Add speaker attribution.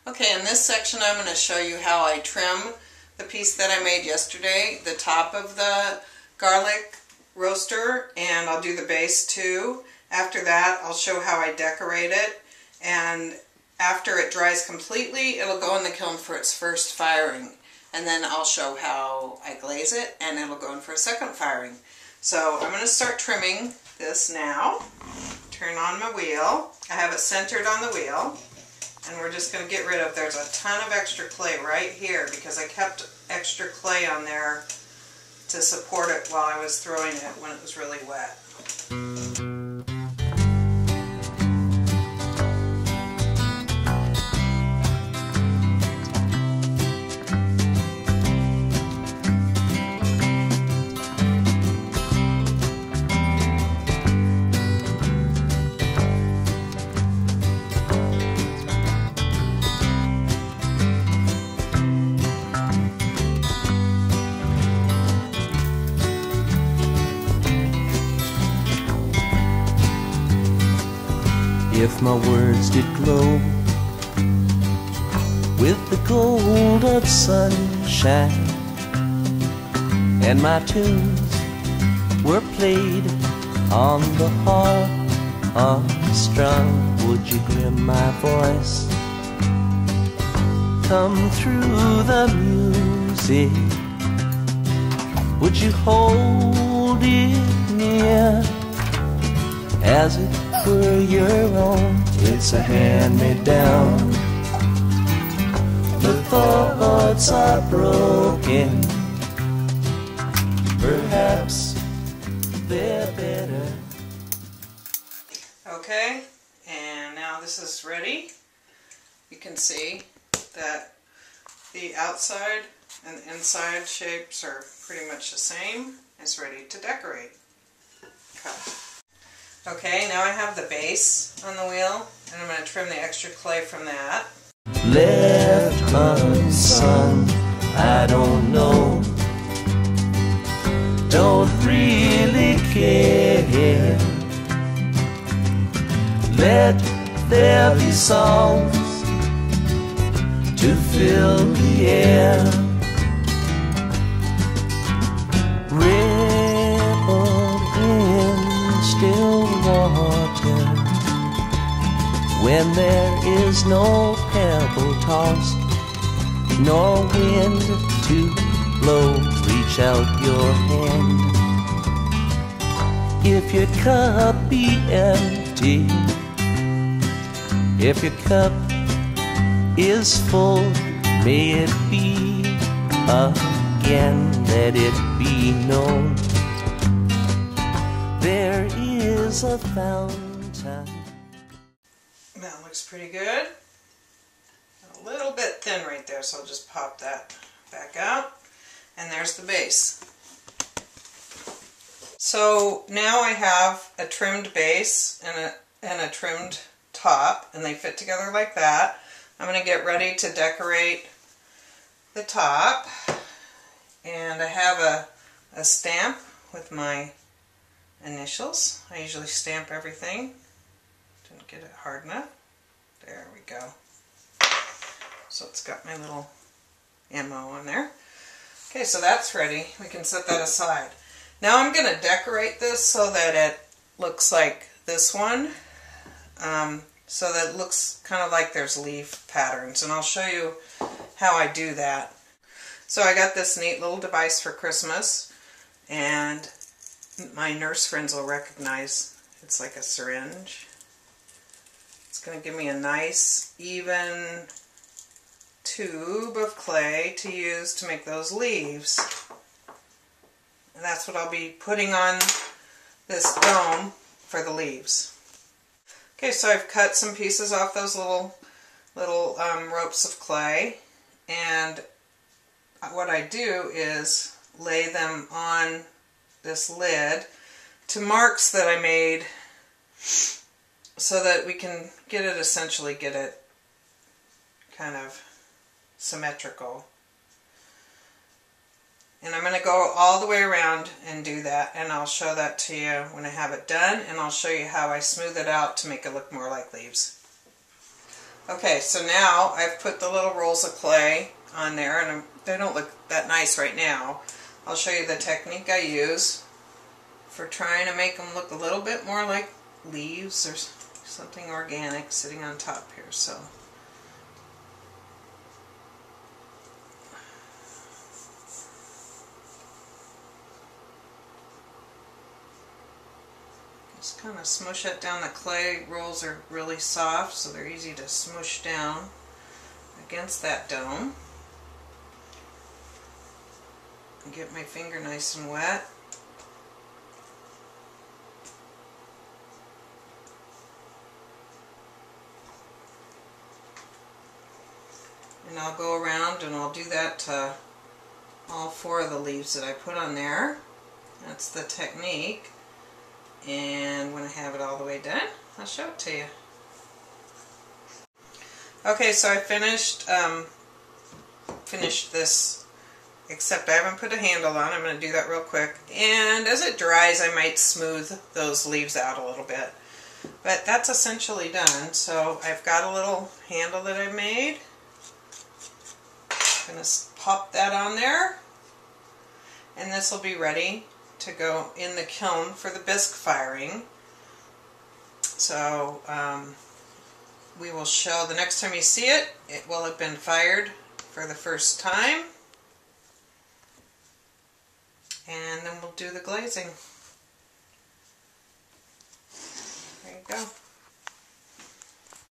Speaker 1: Okay, in this section I'm going to show you how I trim the piece that I made yesterday, the top of the garlic roaster, and I'll do the base too. After that I'll show how I decorate it, and after it dries completely it'll go in the kiln for its first firing, and then I'll show how I glaze it and it'll go in for a second firing. So I'm going to start trimming this now. Turn on my wheel. I have it centered on the wheel. And we're just going to get rid of, there's a ton of extra clay right here because I kept extra clay on there to support it while I was throwing it when it was really wet.
Speaker 2: If my words did glow with the gold of sunshine, and my tunes were played on the harp unstrung, would you hear my voice come through the music? Would you hold it near as it were your own? It's a hand-me-down. The thoughts are broken. Perhaps they're better.
Speaker 1: Okay, and now this is ready. You can see that the outside and the inside shapes are pretty much the same. It's ready to decorate. Cut. Okay, now I have the base on the wheel, and I'm going to trim the extra clay from that.
Speaker 2: Left unsung, I don't know, don't really care. Let there be songs to fill the air. Still water, when there is no pebble tossed, nor wind to blow, reach out your hand. If your cup be empty, if your cup is full, may it be again, let it be known there is a fountain.
Speaker 1: That looks pretty good. A little bit thin right there, so I'll just pop that back out. And there's the base. So now I have a trimmed base and a trimmed top, and they fit together like that. I'm going to get ready to decorate the top. And I have a stamp with my initials. I usually stamp everything. Didn't get it hard enough. There we go. So it's got my little ammo on there. Okay, so that's ready. We can set that aside. Now I'm going to decorate this so that it looks like this one. So that it looks kind of like there's leaf patterns. And I'll show you how I do that. So I got this neat little device for Christmas, and my nurse friends will recognize it's like a syringe. It's going to give me a nice, even tube of clay to use to make those leaves. And that's what I'll be putting on this dome for the leaves. Okay, so I've cut some pieces off those little ropes of clay, and what I do is lay them on this lid to marks that I made so that we can get it kind of symmetrical. And I'm going to go all the way around and do that, and I'll show that to you when I have it done, and I'll show you how I smooth it out to make it look more like leaves. Okay, so now I've put the little rolls of clay on there, and they don't look that nice right now. I'll show you the technique I use for trying to make them look a little bit more like leaves or something organic sitting on top here. So just kind of smush it down. The clay rolls are really soft, so they're easy to smush down against that dome. And get my finger nice and wet. And I'll go around and I'll do that to all 4 of the leaves that I put on there. That's the technique. And when I have it all the way done, I'll show it to you. Okay, so I finished this, except I haven't put a handle on. I'm going to do that real quick. And as it dries, I might smooth those leaves out a little bit. But that's essentially done. So I've got a little handle that I made. I'm going to pop that on there. And this will be ready to go in the kiln for the bisque firing. So we will show, the next time you see it, it will have been fired for the first time. And then we'll do the glazing. There you go.